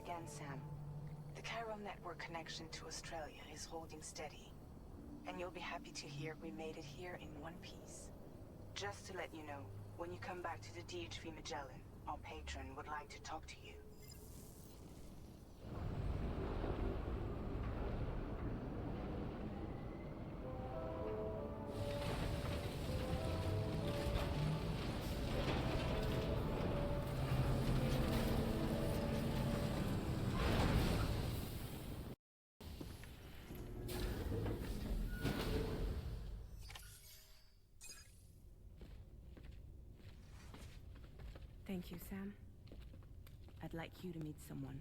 again, Sam. The chiral network connection to Australia is holding steady. And you'll be happy to hear we made it here in one piece. Just to let you know, when you come back to the DHV Magellan, our patron would like to talk to you. Thank you, Sam. I'd like you to meet someone.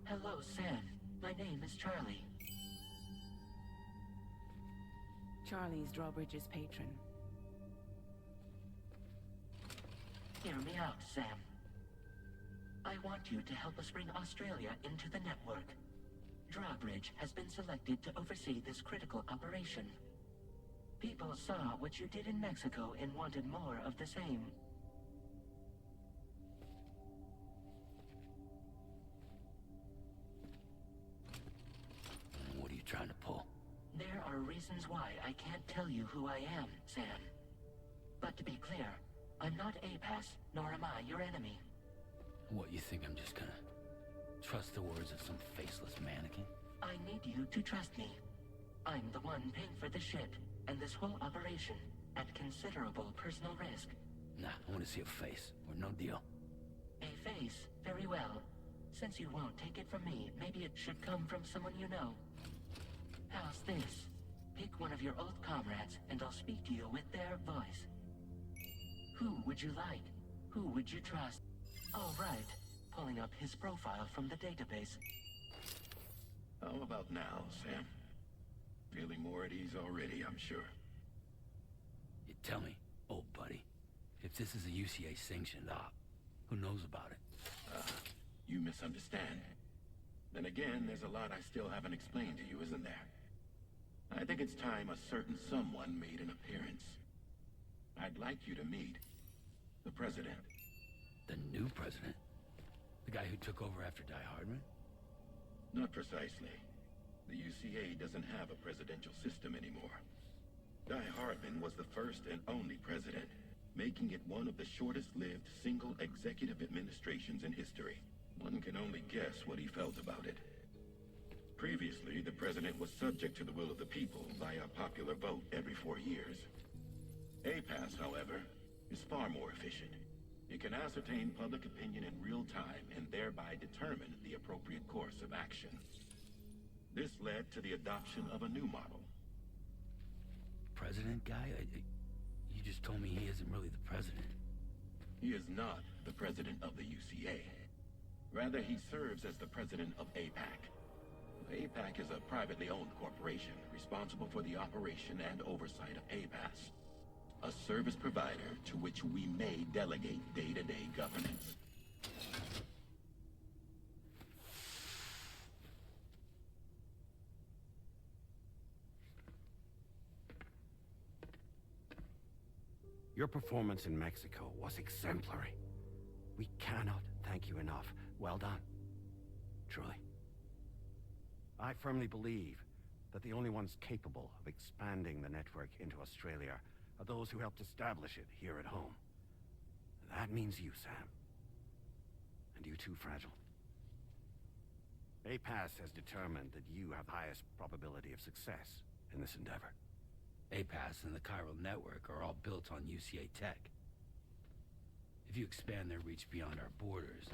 Hello, Sam. My name is Charlie. Charlie's Drawbridge's patron. Hear me out, Sam. I want you to help us bring Australia into the network. Drawbridge has been selected to oversee this critical operation. People saw what you did in Mexico and wanted more of the same. What are you trying to pull? There are reasons why I can't tell you who I am, Sam. But to be clear, I'm not APAS, nor am I your enemy. What, you think I'm just gonna trust the words of some faceless mannequin? I need you to trust me. I'm the one paying for the ship, and this whole operation, at considerable personal risk. Nah, I want to see a face, or no deal. A face? Very well. Since you won't take it from me, maybe it should come from someone you know. How's this? Pick one of your old comrades, and I'll speak to you with their voice. Who would you like? Who would you trust? All right. Pulling up his profile from the database. How about now, Sam? Feeling more at ease already, I'm sure. You tell me, old buddy, if this is a UCA-sanctioned op, who knows about it? You misunderstand. Then again, there's a lot I still haven't explained to you, isn't there? I think it's time a certain someone made an appearance. I'd like you to meet the President. The new president? The guy who took over after Hardman? Not precisely. The UCA doesn't have a presidential system anymore. Hardman was the first and only president, making it one of the shortest-lived single executive administrations in history. One can only guess what he felt about it. Previously, the president was subject to the will of the people via popular vote every 4 years. APAS, however, is far more efficient. It can ascertain public opinion in real time and thereby determine the appropriate course of action. This led to the adoption of a new model. President guy? You just told me he isn't really the president. He is not the president of the UCA. Rather, he serves as the president of APAC. APAC is a privately owned corporation responsible for the operation and oversight of APAS. A service provider to which we may delegate day-to-day governance. Your performance in Mexico was exemplary. We cannot thank you enough. Well done. Truly. I firmly believe that the only ones capable of expanding the network into Australia are those who helped establish it here at home. That means you, Sam. And you too, Fragile. APAS has determined that you have the highest probability of success in this endeavor. APAS and the chiral network are all built on UCA tech. If you expand their reach beyond our borders,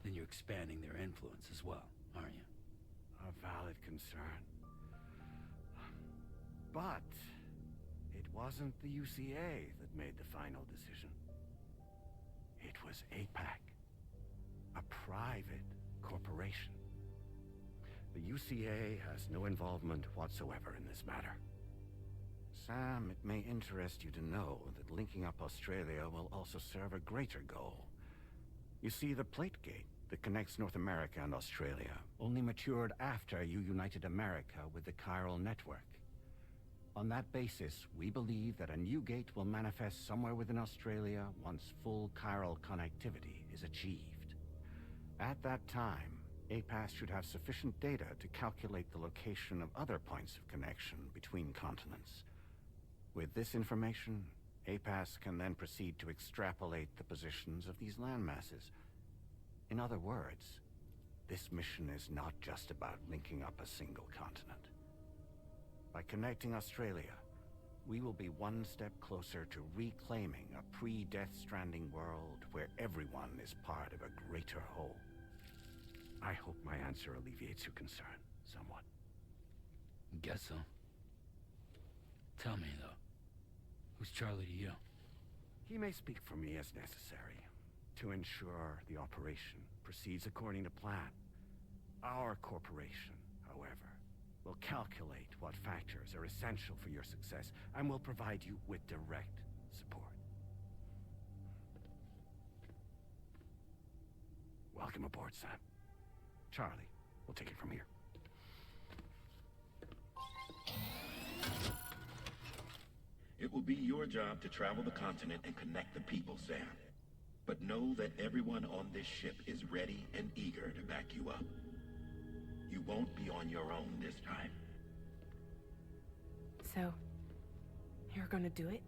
then you're expanding their influence as well, aren't you? A valid concern. But it wasn't the UCA that made the final decision. It was APAC, a private corporation. The UCA has no involvement whatsoever in this matter. Sam, it may interest you to know that linking up Australia will also serve a greater goal. You see, the Plate Gate that connects North America and Australia only matured after you united America with the chiral network. On that basis, we believe that a new gate will manifest somewhere within Australia once full chiral connectivity is achieved. At that time, APAS should have sufficient data to calculate the location of other points of connection between continents. With this information, APAS can then proceed to extrapolate the positions of these landmasses. In other words, this mission is not just about linking up a single continent. By connecting Australia, we will be one step closer to reclaiming a pre-Death Stranding world where everyone is part of a greater whole. I hope my answer alleviates your concern somewhat. Guess so. Tell me, though, who's Charlie to you? He may speak for me as necessary to ensure the operation proceeds according to plan. Our corporation, however, will calculate what factors are essential for your success and will provide you with direct support. Welcome aboard, Sam. Charlie, we'll take it from here. It will be your job to travel the continent and connect the people, Sam. But know that everyone on this ship is ready and eager to back you up. You won't be on your own this time. So, you're gonna do it?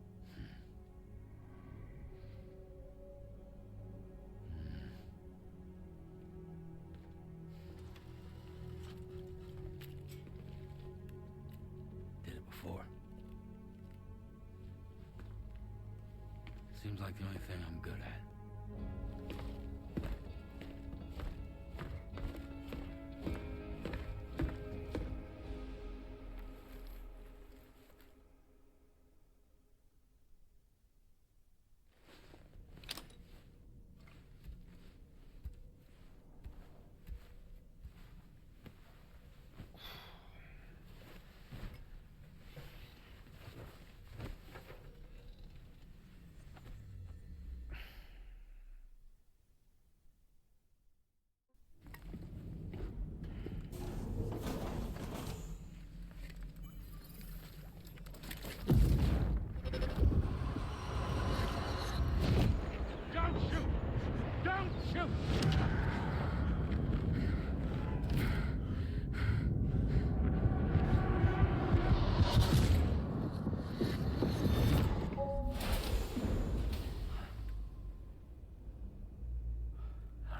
Did it before. Seems like the only thing I'm good at.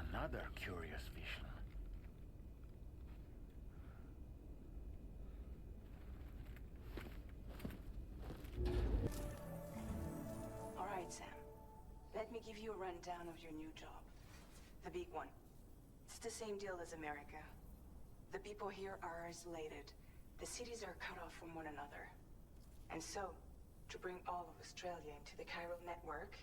Another curious vision. All right, Sam. Let me give you a rundown of your new job. The big one. It's the same deal as America. The people here are isolated. The cities are cut off from one another. And so, to bring all of Australia into the chiral network,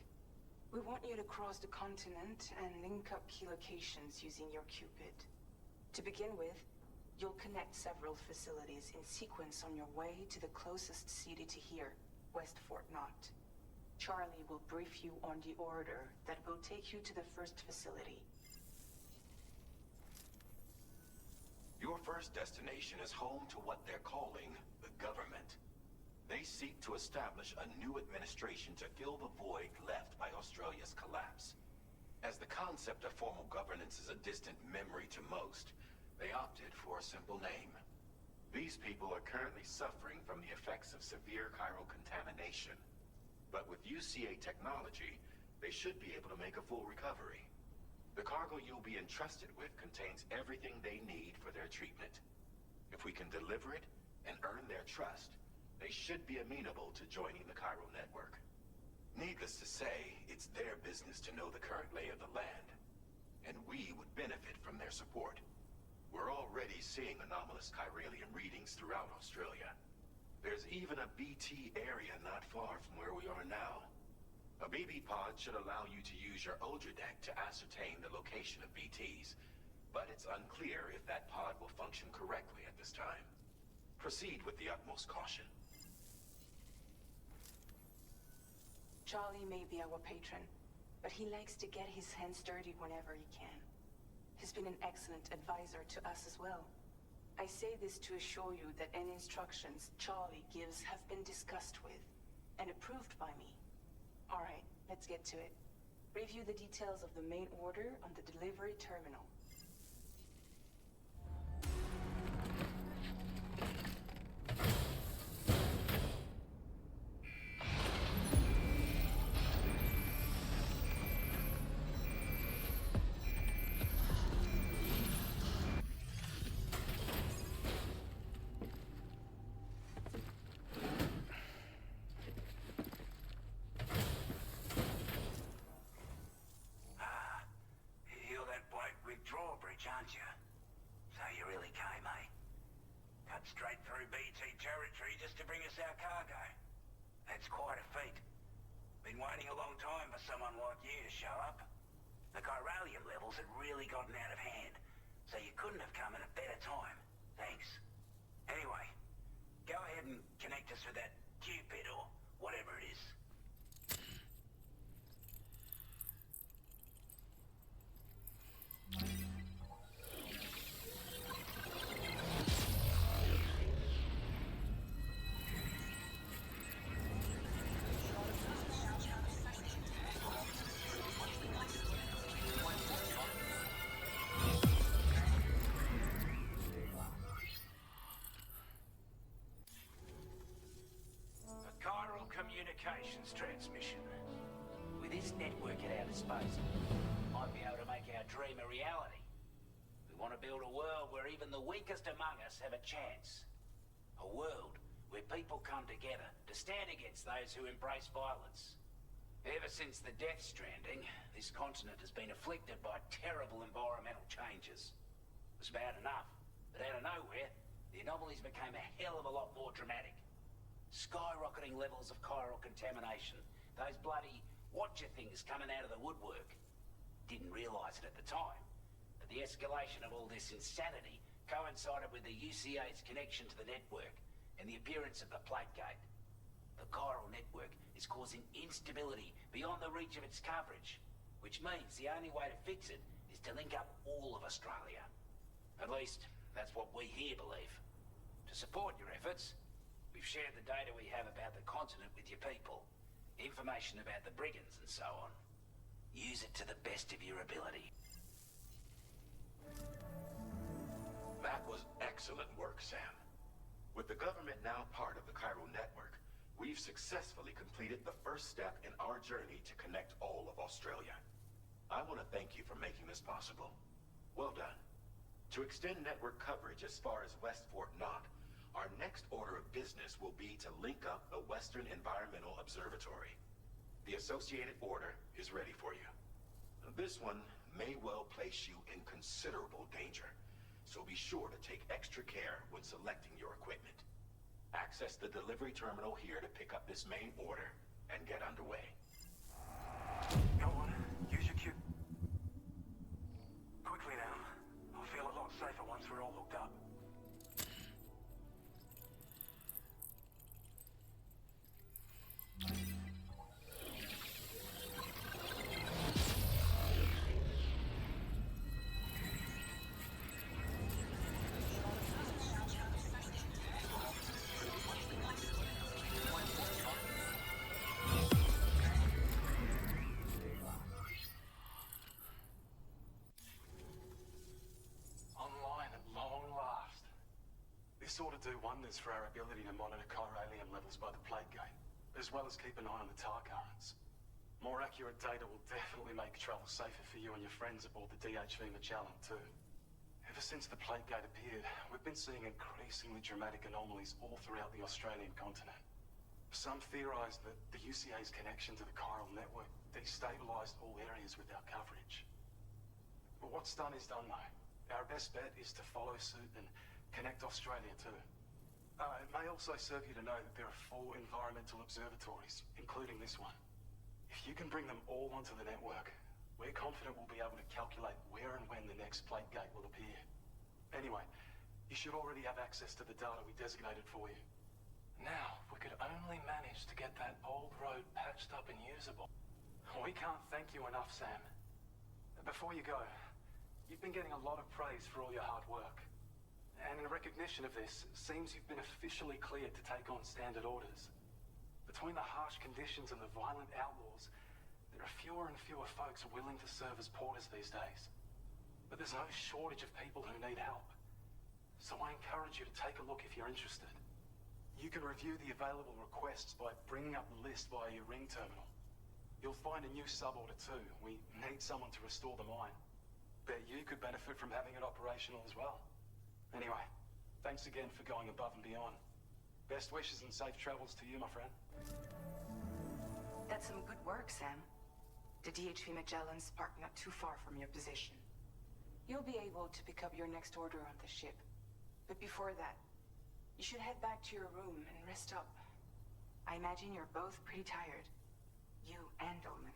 we want you to cross the continent and link up key locations using your Cupid. To begin with, you'll connect several facilities in sequence on your way to the closest city to here, West Fort Knott. Charlie will brief you on the order that will take you to the first facility. Your first destination is home to what they're calling the government. They seek to establish a new administration to fill the void left by Australia's collapse. As the concept of formal governance is a distant memory to most, they opted for a simple name. These people are currently suffering from the effects of severe chiral contamination. But with UCA technology, they should be able to make a full recovery. The cargo you'll be entrusted with contains everything they need for their treatment. If we can deliver it and earn their trust, they should be amenable to joining the chiral network. Needless to say, it's their business to know the current lay of the land, and we would benefit from their support. We're already seeing anomalous chiralian readings throughout Australia. There's even a BT area not far from where we are now. A BB pod should allow you to use your Ultradeck to ascertain the location of BTs, but it's unclear if that pod will function correctly at this time. Proceed with the utmost caution. Charlie may be our patron, but he likes to get his hands dirty whenever he can. He's been an excellent advisor to us as well. I say this to assure you that any instructions Charlie gives have been discussed with and approved by me. All right, let's get to it. Review the details of the main order on the delivery terminal. Aren't you? So you really came, eh? Cut straight through BT territory just to bring us our cargo. That's quite a feat. Been waiting a long time for someone like you to show up. The chiralium levels had really gotten out of hand, so you couldn't have come at a better time. Thanks. Anyway, go ahead and connect us with that Cupid or whatever it is. Communications transmission. With this network at our disposal, might be able to make our dream a reality. We want to build a world where even the weakest among us have a chance. A world where people come together to stand against those who embrace violence. Ever since the death stranding, this continent has been afflicted by terrible environmental changes. It was bad enough, but out of nowhere, the anomalies became a hell of a lot more dramatic. Skyrocketing levels of chiral contamination. Those bloody watcher things coming out of the woodwork. Didn't realise it at the time, but the escalation of all this insanity coincided with the UCA's connection to the network and the appearance of the plate gate. The chiral network is causing instability beyond the reach of its coverage, which means the only way to fix it is to link up all of Australia. At least, that's what we here believe. To support your efforts, we've shared the data we have about the continent with your people. Information about the brigands and so on. Use it to the best of your ability. That was excellent work, Sam. With the government now part of the chiral network, we've successfully completed the first step in our journey to connect all of Australia. I want to thank you for making this possible. Well done. To extend network coverage as far as West Fort Knott, our next order of business will be to link up the Western Environmental Observatory. The associated order is ready for you. This one may well place you in considerable danger, so be sure to take extra care when selecting your equipment. Access the delivery terminal here to pick up this main order and get underway. Go on, use your cube. Quickly now. I'll feel a lot safer once we're all hooked up. This ought to do wonders for our ability to monitor chiralium levels by the plate gate, as well as keep an eye on the tar currents. More accurate data will definitely make travel safer for you and your friends aboard the DHV Magellan too. Ever since the plate gate appeared, we've been seeing increasingly dramatic anomalies all throughout the Australian continent. Some theorise that the UCA's connection to the chiral network destabilised all areas with our coverage. But what's done is done though. Our best bet is to follow suit and connect Australia too. It may also serve you to know that there are 4 environmental observatories, including this one. If you can bring them all onto the network, we're confident we'll be able to calculate where and when the next plate gate will appear. Anyway, you should already have access to the data we designated for you. Now, if we could only manage to get that old road patched up and usable. We can't thank you enough, Sam. Before you go, You've been getting a lot of praise for all your hard work. And in recognition of this, it seems you've been officially cleared to take on standard orders. Between the harsh conditions and the violent outlaws, there are fewer and fewer folks willing to serve as porters these days. But there's no shortage of people who need help. So I encourage you to take a look if you're interested. You can review the available requests by bringing up the list via your ring terminal. You'll find a new sub-order too. We need someone to restore the mine. Bet you could benefit from having it operational as well. Anyway, thanks again for going above and beyond. Best wishes and safe travels to you, my friend. That's some good work, Sam. The DHV Magellan's parked not too far from your position. You'll be able to pick up your next order on the ship. But before that, you should head back to your room and rest up. I imagine you're both pretty tired. You and Dolman.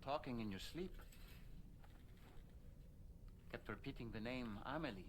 Talking in your sleep. Kept repeating the name Amelie.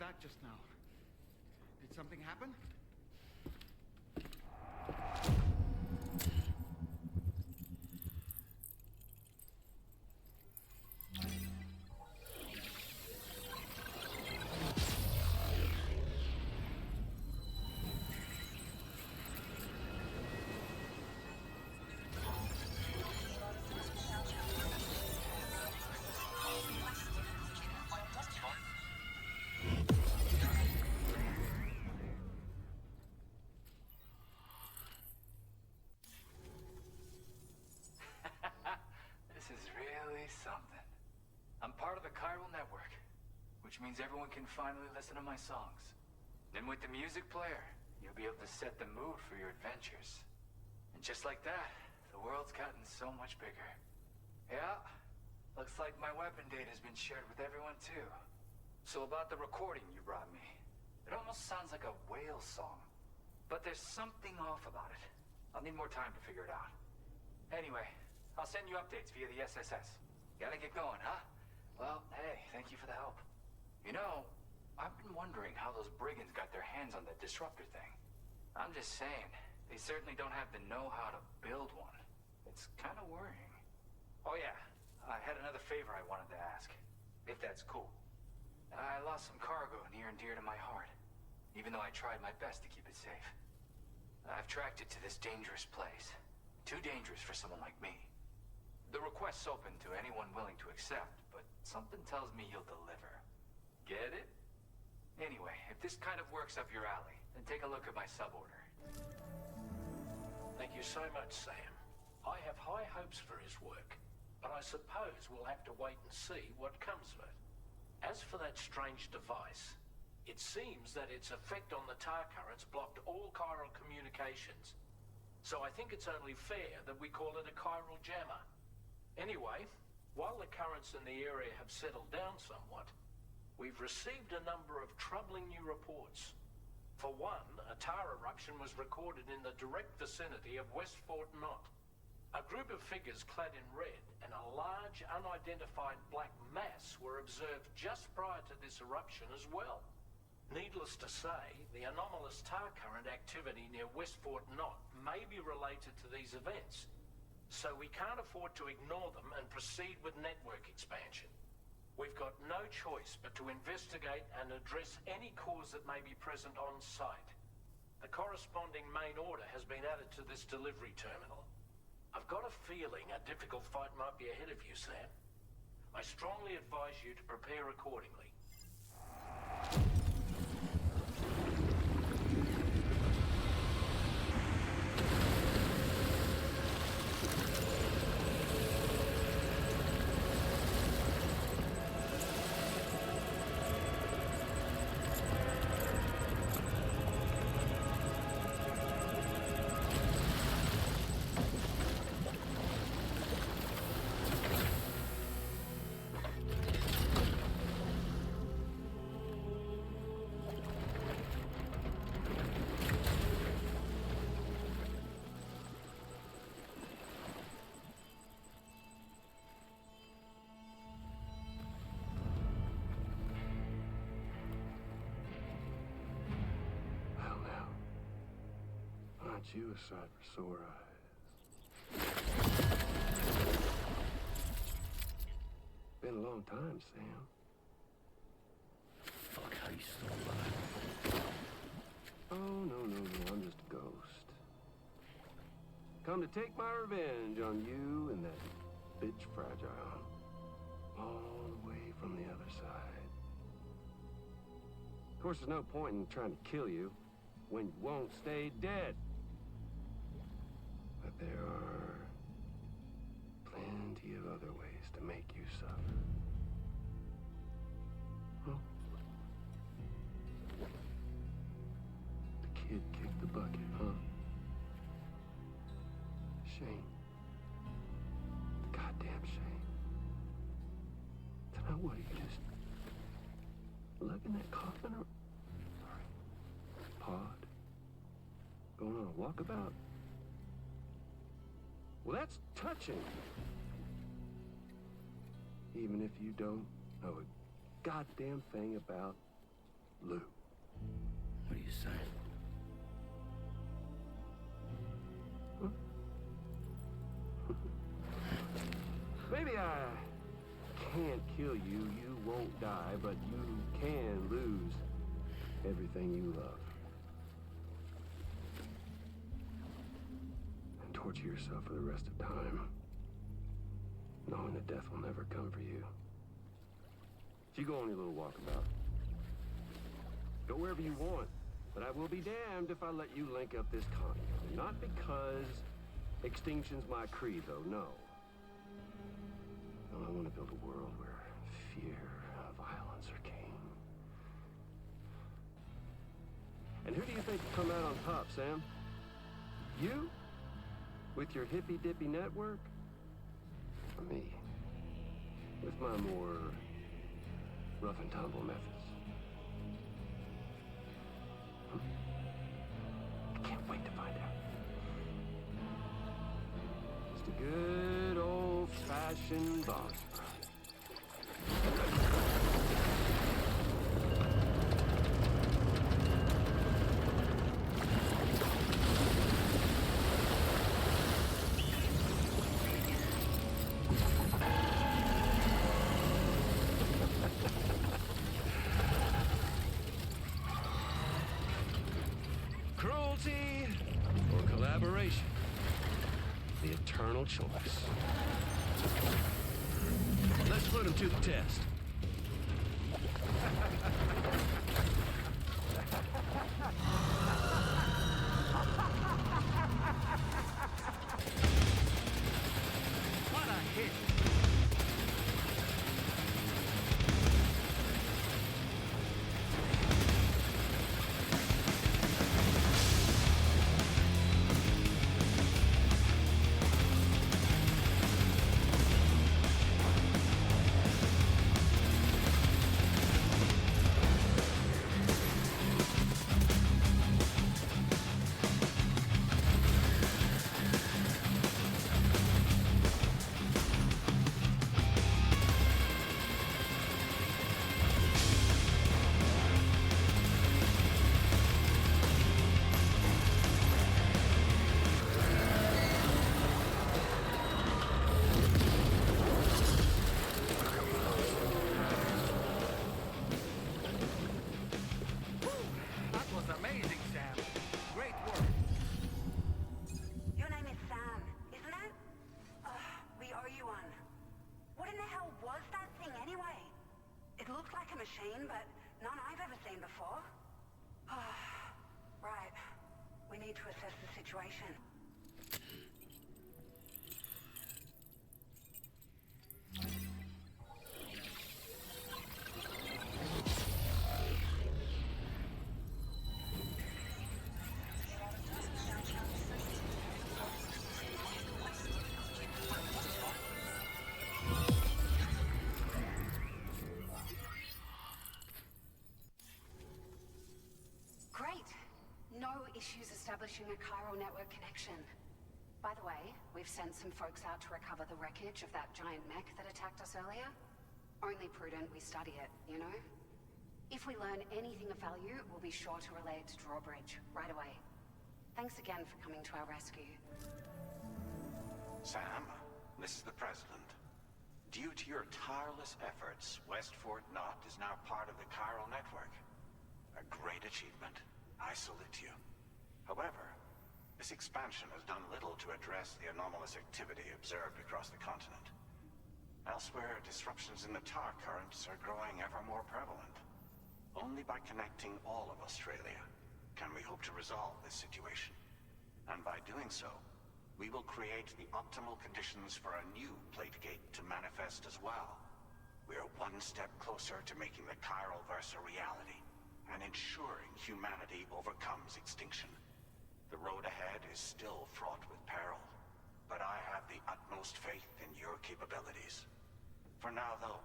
that just now? Did something happen? Something. I'm part of the chiral network, which means everyone can finally listen to my songs. And with the music player, you'll be able to set the mood for your adventures. And just like that, the world's gotten so much bigger. Yeah, looks like my weapon data has been shared with everyone too. So about the recording you brought me, it almost sounds like a whale song. But there's something off about it. I'll need more time to figure it out. Anyway, I'll send you updates via the SSS. Gotta get going, huh? Well, hey, thank you for the help. You know, I've been wondering how those brigands got their hands on that disruptor thing. I'm just saying, they certainly don't have the know-how to build one. It's kind of worrying. Oh yeah, I had another favor I wanted to ask, if that's cool. I lost some cargo near and dear to my heart, even though I tried my best to keep it safe. I've tracked it to this dangerous place. Too dangerous for someone like me. The request's open to anyone willing to accept, but something tells me you'll deliver. Get it? Anyway, if this kind of works up your alley, then take a look at my suborder. Thank you so much, Sam. I have high hopes for his work. but I suppose we'll have to wait and see what comes of it. As for that strange device, it seems that its effect on the tar currents blocked all chiral communications. So I think it's only fair that we call it a chiral jammer. Anyway, while the currents in the area have settled down somewhat, we've received a number of troubling new reports. For one, a tar eruption was recorded in the direct vicinity of West Fort Knot. A group of figures clad in red and a large unidentified black mass were observed just prior to this eruption as well. Needless to say, the anomalous tar current activity near West Fort Knot may be related to these events, so we can't afford to ignore them and proceed with network expansion. We've got no choice but to investigate and address any cause that may be present on site. The corresponding main order has been added to this delivery terminal. I've got a feeling a difficult fight might be ahead of you, Sam. I strongly advise you to prepare accordingly. Aren't you a sight for sore eyes? Been a long time, Sam. Fuck, how you still alive? Oh, no, I'm just a ghost. Come to take my revenge on you and that bitch Fragile. All the way from the other side. Of course, there's no point in trying to kill you when you won't stay dead. But there are plenty of other ways to make you suffer. Huh? The kid kicked the bucket, huh? Shame. Goddamn shame. Then now what, are you just lugging that coffin or... Pod? Going on a walkabout? Well, that's touching. Even if you don't know a goddamn thing about Lou. What are you saying? Huh? Maybe I can't kill you, you won't die, but you can lose everything you love. And torture yourself for the rest of time, knowing that death will never come for you. If you go on your little walkabout, go wherever you want, but I will be damned if I let you link up this continent. Not because extinction's my creed, though, no. No, I want to build a world where fear and violence are king. And who do you think will come out on top, Sam? You? With your hippy-dippy network? Or me? With my more rough and tumble methods? I can't wait to find out. Just a good old-fashioned boss fight. Cruelty or collaboration? The eternal choice. Let's put him to the test. What a hit! machine, but none I've ever seen before. Right. We need to assess the situation. Issues establishing a chiral network connection. By the way, we've sent some folks out to recover the wreckage of that giant mech that attacked us earlier. Only prudent we study it, you know? If we learn anything of value, we'll be sure to relay it to Drawbridge right away. Thanks again for coming to our rescue. Sam, this is the President. Due to your tireless efforts, West Fort Knot is now part of the chiral network. A great achievement. I salute you. However, this expansion has done little to address the anomalous activity observed across the continent. Elsewhere, disruptions in the tar currents are growing ever more prevalent. Only by connecting all of Australia can we hope to resolve this situation. And by doing so, we will create the optimal conditions for a new plate gate to manifest as well. We are one step closer to making the chiral verse a reality, and ensuring humanity overcomes extinction. The road ahead is still fraught with peril, but I have the utmost faith in your capabilities. For now, though,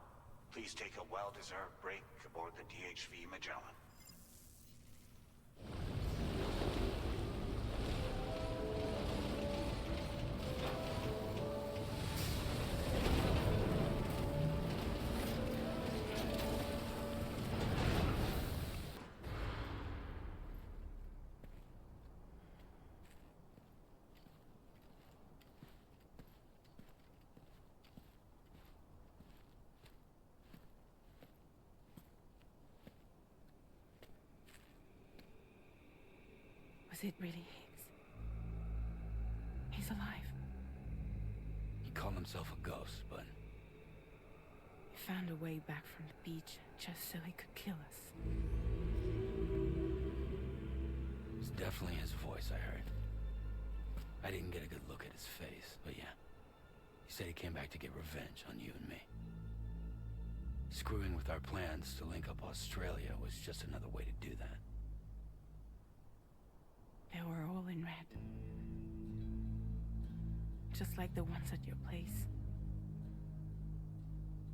please take a well-deserved break aboard the DHV Magellan. Was it really Higgs? He's alive. He called himself a ghost, but... He found a way back from the beach just so he could kill us. It was definitely his voice I heard. I didn't get a good look at his face, but yeah. He said he came back to get revenge on you and me. Screwing with our plans to link up Australia was just another way to do that. They were all in red. Just like the ones at your place.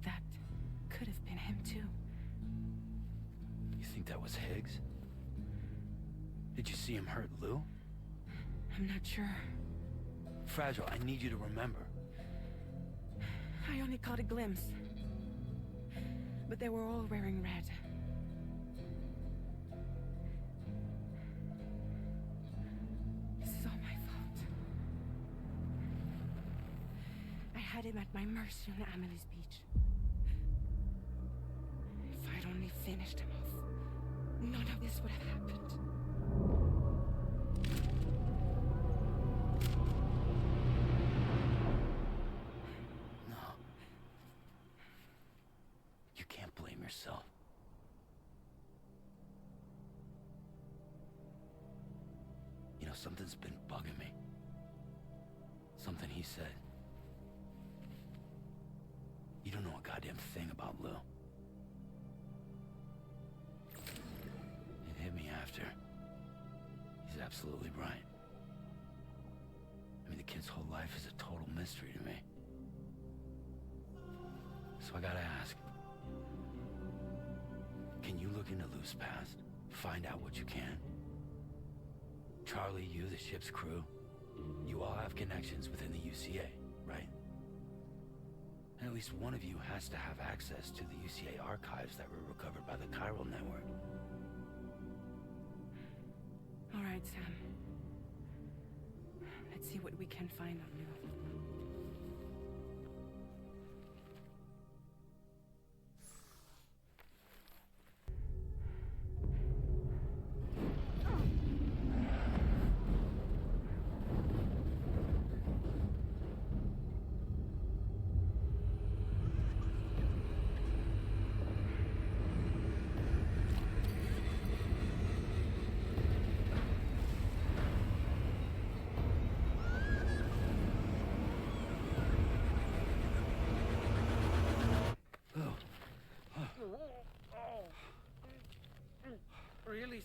That could have been him too. You think that was Higgs? Did you see him hurt Lou? I'm not sure. Fragile, I need you to remember. I only caught a glimpse. But they were all wearing red. This is all my fault. I had him at my mercy on Amelie's beach. If I'd only finished him off, none of this would have happened. Yourself. You know, something's been bugging me. Something he said. You don't know a goddamn thing about Lou. It hit me after. He's absolutely right. I mean, the kid's whole life is a total mystery to me. So I gotta ask. Can you look into Lou's past? Find out what you can? Charlie, you, the ship's crew, you all have connections within the UCA, right? And at least one of you has to have access to the UCA archives that were recovered by the chiral network. All right, Sam. Let's see what we can find on Lou.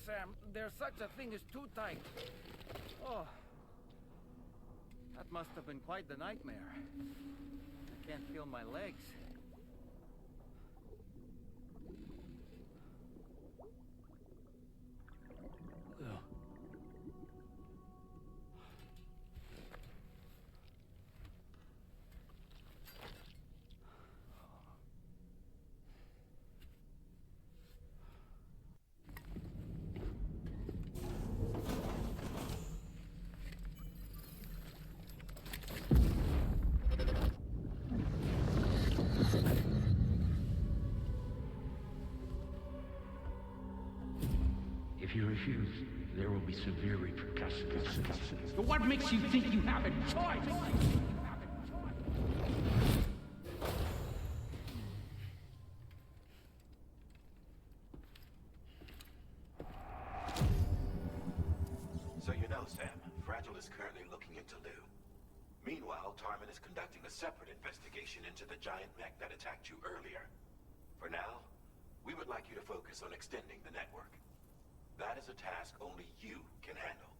Sam. There's such a thing as too tight. Oh. That must have been quite the nightmare. I can't feel my legs. If you refuse, there will be severe repercussions. But what makes you think you have a choice? So you know, Sam, Fragile is currently looking into Lou. Meanwhile, Tarman is conducting a separate investigation into the giant mech that attacked you earlier. For now, we would like you to focus on extending the network. That is a task only you can handle.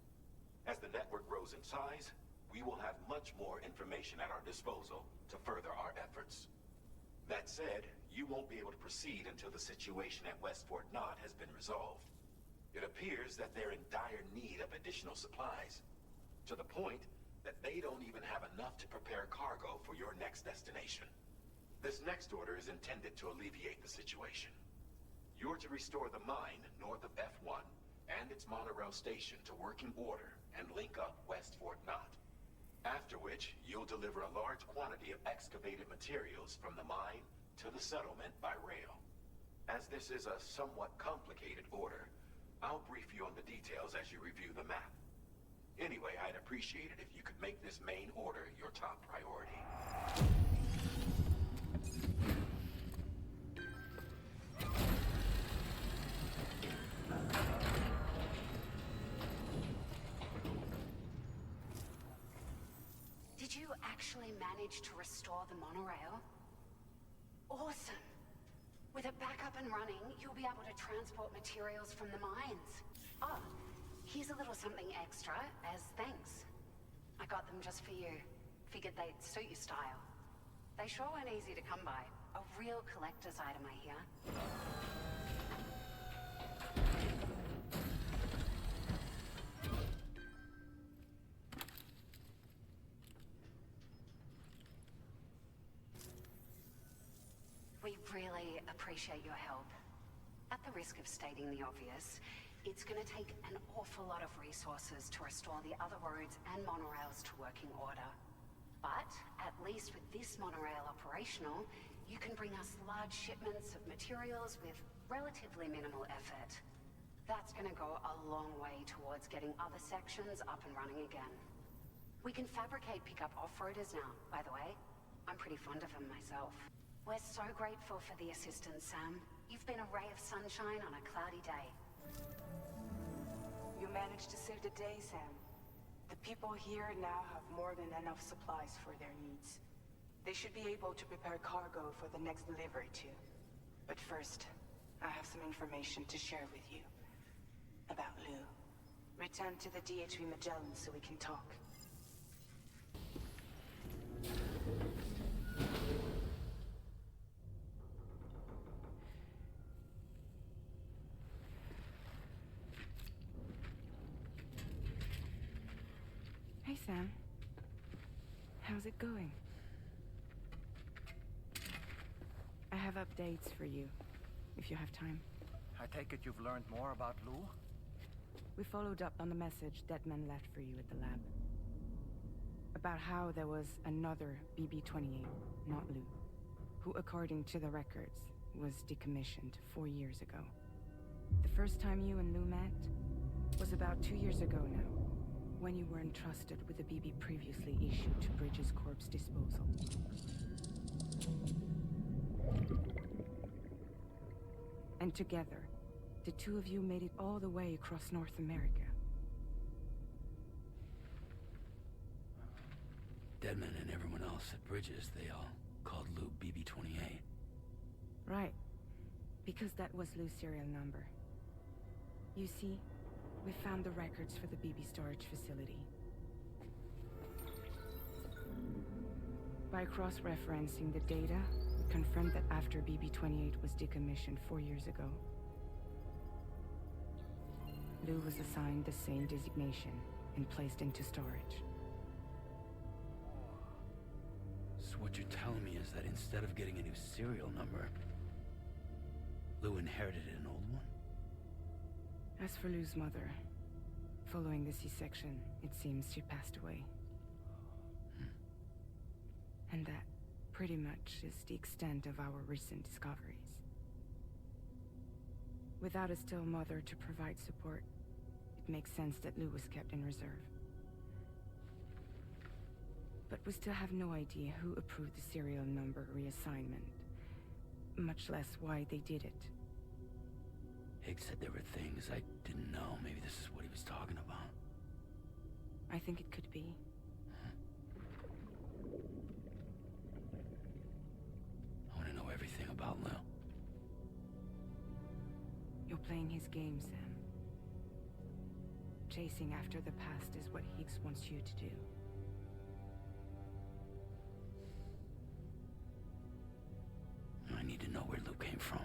As the network grows in size, we will have much more information at our disposal to further our efforts. That said, you won't be able to proceed until the situation at West Fort Knott has been resolved. It appears that they're in dire need of additional supplies, to the point that they don't even have enough to prepare cargo for your next destination. This next order is intended to alleviate the situation. You're to restore the mine north of F1 and its monorail station to working order and link up West Fort Knott. After which, you'll deliver a large quantity of excavated materials from the mine to the settlement by rail. As this is a somewhat complicated order, I'll brief you on the details as you review the map. Anyway, I'd appreciate it if you could make this main order your top priority. Did you actually manage to restore the monorail? Awesome! With it back up and running, you'll be able to transport materials from the mines. Oh, here's a little something extra as thanks. I got them just for you. Figured they'd suit your style. They sure weren't easy to come by. A real collector's item, I hear. We really appreciate your help. At the risk of stating the obvious, it's gonna take an awful lot of resources to restore the other roads and monorails to working order. But at least with this monorail operational, you can bring us large shipments of materials with relatively minimal effort. That's gonna go a long way towards getting other sections up and running again. We can fabricate pickup off-roaders now, by the way. I'm pretty fond of them myself. We're so grateful for the assistance, Sam. You've been a ray of sunshine on a cloudy day. You managed to save the day, Sam. The people here now have more than enough supplies for their needs. They should be able to prepare cargo for the next delivery too. But first, I have some information to share with you. About Lou. Return to the DHV Magellan so we can talk. Hey, Sam. How's it going? I have updates for you, if you have time. I take it you've learned more about Lou? We followed up on the message Deadman left for you at the lab. About how there was another BB-28, not Lou, who, according to the records, was decommissioned 4 years ago. The first time you and Lou met was about 2 years ago now, when you were entrusted with the BB previously issued to Bridges Corp's disposal. And together, the two of you made it all the way across North America. Deadman and everyone else at Bridges, they all called Lou BB-28. Right. Because that was Lou's serial number. You see, we found the records for the BB storage facility. By cross-referencing the data, we confirmed that after BB-28 was decommissioned 4 years ago, Lou was assigned the same designation and placed into storage. So what you're telling me is that instead of getting a new serial number, Lou inherited an old one? As for Lou's mother, following the C-section, it seems she passed away. And that pretty much is the extent of our recent discoveries. Without a still mother to provide support, it makes sense that Lou was kept in reserve. But we still have no idea who approved the serial number reassignment, much less why they did it. Higgs said there were things I didn't know. Maybe this is what he was talking about. I think it could be. I want to know everything about Lou. You're playing his game, Sam. Chasing after the past is what Higgs wants you to do. I need to know where Lou came from.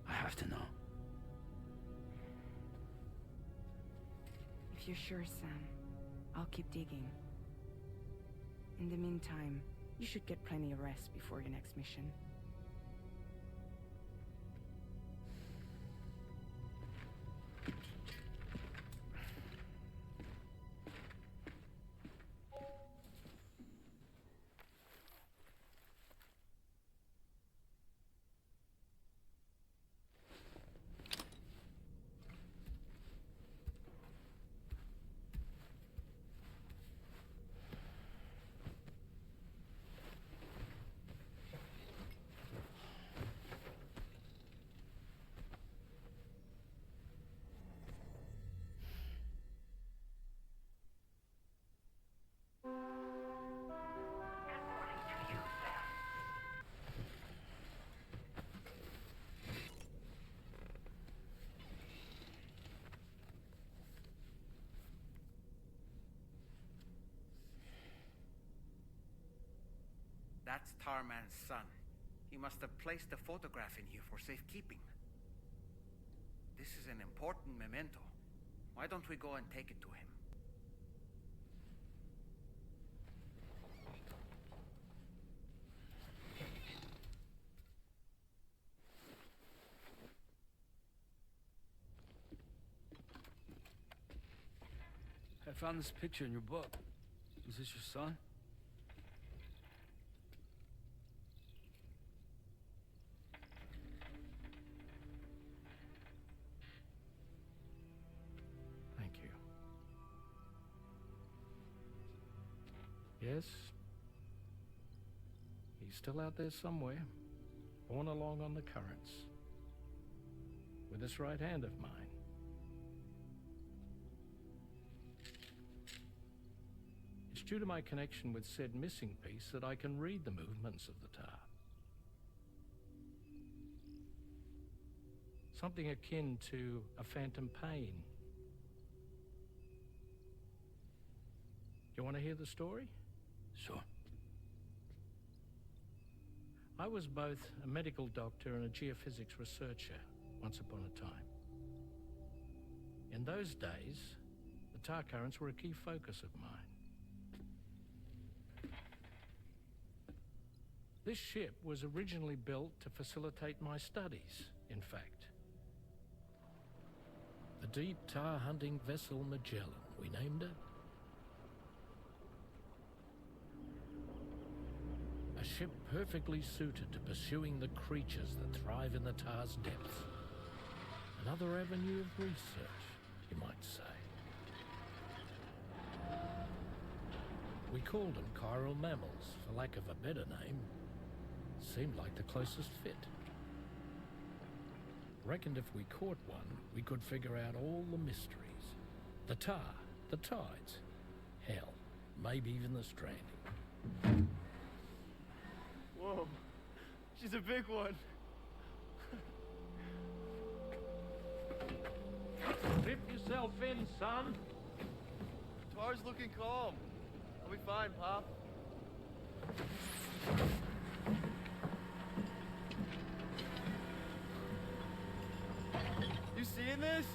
I have to know. If you're sure, Sam, I'll keep digging. In the meantime, you should get plenty of rest before your next mission. That's Tarman's son. He must have placed a photograph in here for safekeeping. This is an important memento. Why don't we go and take it to him? I found this picture in your book. Is this your son? Thank you. Yes. He's still out there somewhere, borne along on the currents, with this right hand of mine. It's due to my connection with said missing piece that I can read the movements of the tar. Something akin to a phantom pain. You want to hear the story? Sure. I was both a medical doctor and a geophysics researcher once upon a time. In those days, the tar currents were a key focus of mine. This ship was originally built to facilitate my studies, in fact. The deep tar hunting vessel Magellan, we named it. A ship perfectly suited to pursuing the creatures that thrive in the tar's depths. Another avenue of research, you might say. We called them chiral mammals, for lack of a better name. Seemed like the closest fit. Reckoned if we caught one, we could figure out all the mysteries. The tar, the tides, hell, maybe even the stranding. Whoa, she's a big one. Strip yourself in, son. Tar's looking calm. I'll be fine, Pop. You seeing this?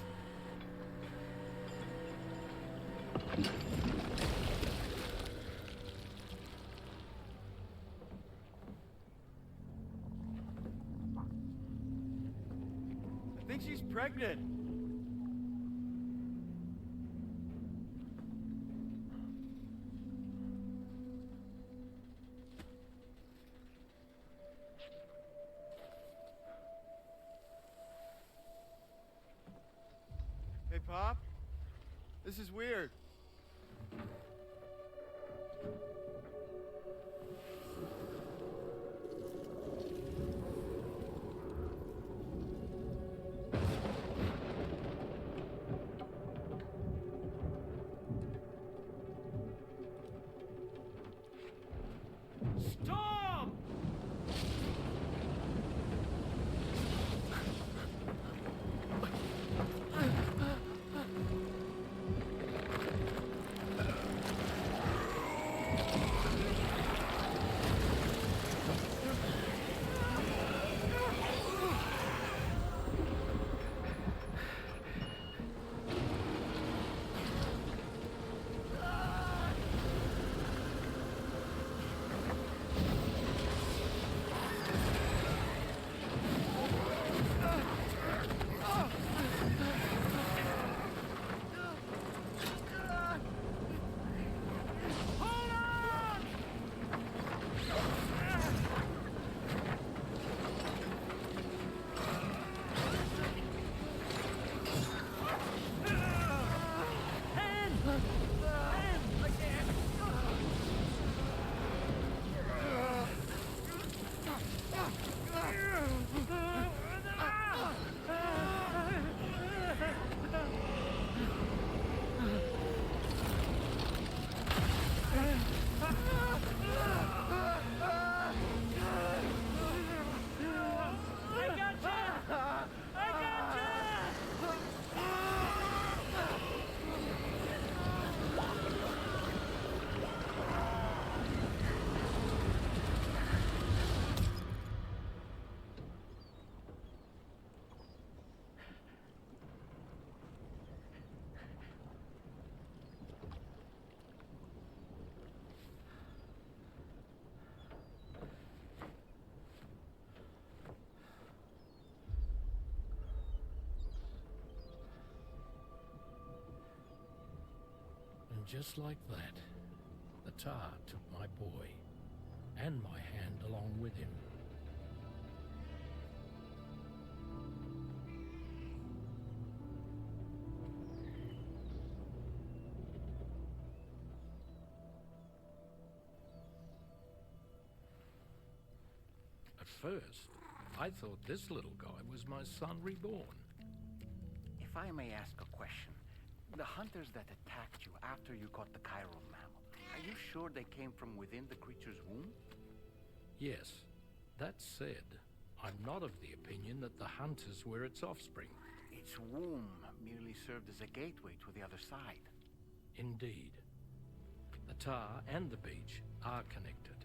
I think she's pregnant. Hey, Pop. This is weird. Storm! And just like that, the tar took my boy, and my hand along with him. At first, I thought this little guy was my son reborn. If I may ask a question, the hunters that attacked you after you caught the chiral mammal, are you sure they came from within the creature's womb? Yes. That said, I'm not of the opinion that the hunters were its offspring. Its womb merely served as a gateway to the other side. Indeed. The tar and the beach are connected.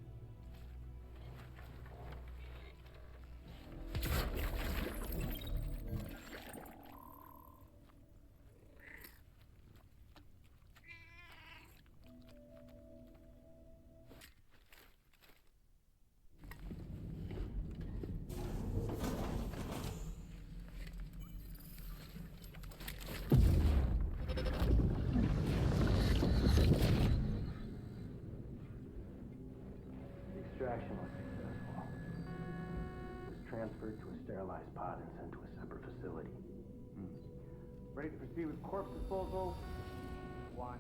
Extraction was successful. It was transferred to a sterilized pod and sent to a separate facility. Ready to proceed with corpse disposal? 1.